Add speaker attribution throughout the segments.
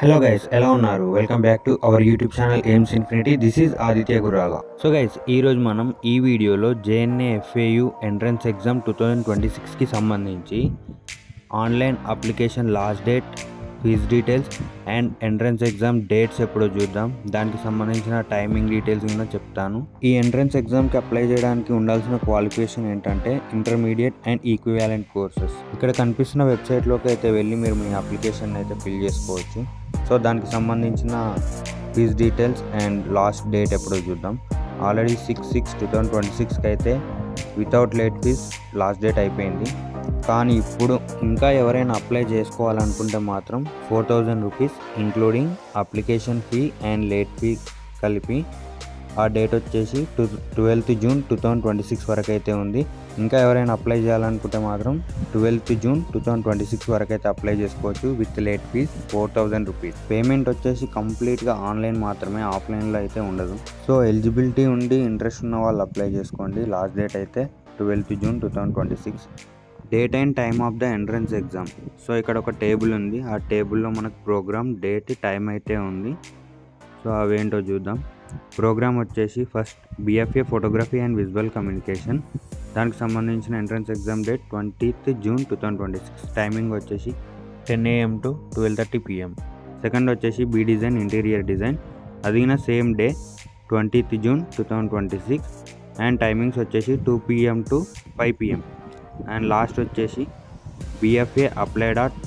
Speaker 1: Hello guys, ఎలా ఉన్నారు? Welcome back to our YouTube channel Aims Infinity. This is Aditya Gurala.
Speaker 2: So guys, ఈరోజు మనం ఈ వీడియోలో జేఎన్ఏ ఎఫ్ఏయు ఎంట్రన్స్ ఎగ్జామ్ 2026కి సంబంధించి online application last date, fees details and entrance exam dates ఎప్పుడో చూద్దాం. దానికి సంబంధించిన టైమింగ్ డీటెయిల్స్ కూడా చెప్తాను. ఈ ఎంట్రన్స్ ఎగ్జామ్కి అప్లై చేయడానికి ఉండాల్సిన క్వాలిఫికేషన్ ఏంటంటే ఇంటర్మీడియట్ అండ్ ఈక్వివాలెంట్ కోర్సెస్. ఇక్కడ కనిపిస్తున్న వెబ్సైట్లోకి అయితే వెళ్ళి మీరు మీ అప్లికేషన్ అయితే ఫిల్ చేసుకోవచ్చు. సో దానికి సంబంధించిన fees details and last date ఎప్పుడో చూద్దాం. ఆల్రెడీ 6/6/2026కి అయితే without late fees last date అయిపోయింది. కానీ ఇప్పుడు ఇంకా ఎవరైనా అప్లై చేసుకోవాలనుకుంటే మాత్రం 4,000 rupees including application fee and late fee కలిపి ఆ డేట్ వచ్చేసి 12th జూన్ 2026 వరకు అయితే ఉంది. ఇంకా ఎవరైనా అప్లై చేయాలనుకుంటే మాత్రం 12th జూన్ 2026 వరకు అయితే అప్లై చేసుకోవచ్చు with late fees 4,000 rupees. Payment వచ్చేసి కంప్లీట్గా ఆన్లైన్ మాత్రమే, ఆఫ్లైన్లో అయితే ఉండదు. సో ఎలిజిబిలిటీ ఉండి ఇంట్రెస్ట్ ఉన్న వాళ్ళు అప్లై చేసుకోండి. లాస్ట్ డేట్ అయితే 12th June 2026. Date and time of the entrance exam. So ఇక్కడ ఒక టేబుల్ ఉంది. ఆ టేబుల్లో మనకు ప్రోగ్రామ్, డేట్, టైం అయితే ఉంది. సో అవేంటో చూద్దాం. ప్రోగ్రామ్ వచ్చేసి first BFA photography and visual communication. దానికి సంబంధించిన entrance exam date 20th June 2026. Timing వచ్చేసి 10 AM to 12:30 PM. సెకండ్ వచ్చేసి B డిజైన్, ఇంటీరియర్ డిజైన్. అదిగిన same day 20th June 2026 and timings వచ్చేసి 2 PM to 5 PM. And last వచ్చేసి BFA applied art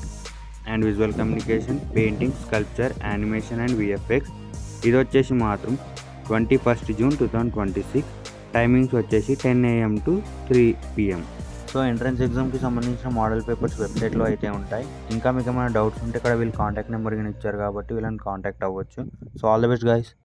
Speaker 2: and visual communication, painting, sculpture, animation and VFX. ఇది వచ్చేసి మాత్రం 21st June 2026. Timings వచ్చేసి 10 AM to 3 PM. So entrance ఎగ్జామ్కి సంబంధించిన model papers వెబ్సైట్లో అయితే ఉంటాయి. ఇంకా మీకు ఏమైనా డౌట్స్ ఉంటే ఇక్కడ వీళ్ళు కాంటాక్ట్ నెంబర్ కానీ ఇచ్చారు కాబట్టి వీళ్ళని కాంటాక్ట్ అవ్వచ్చు. So all the best guys.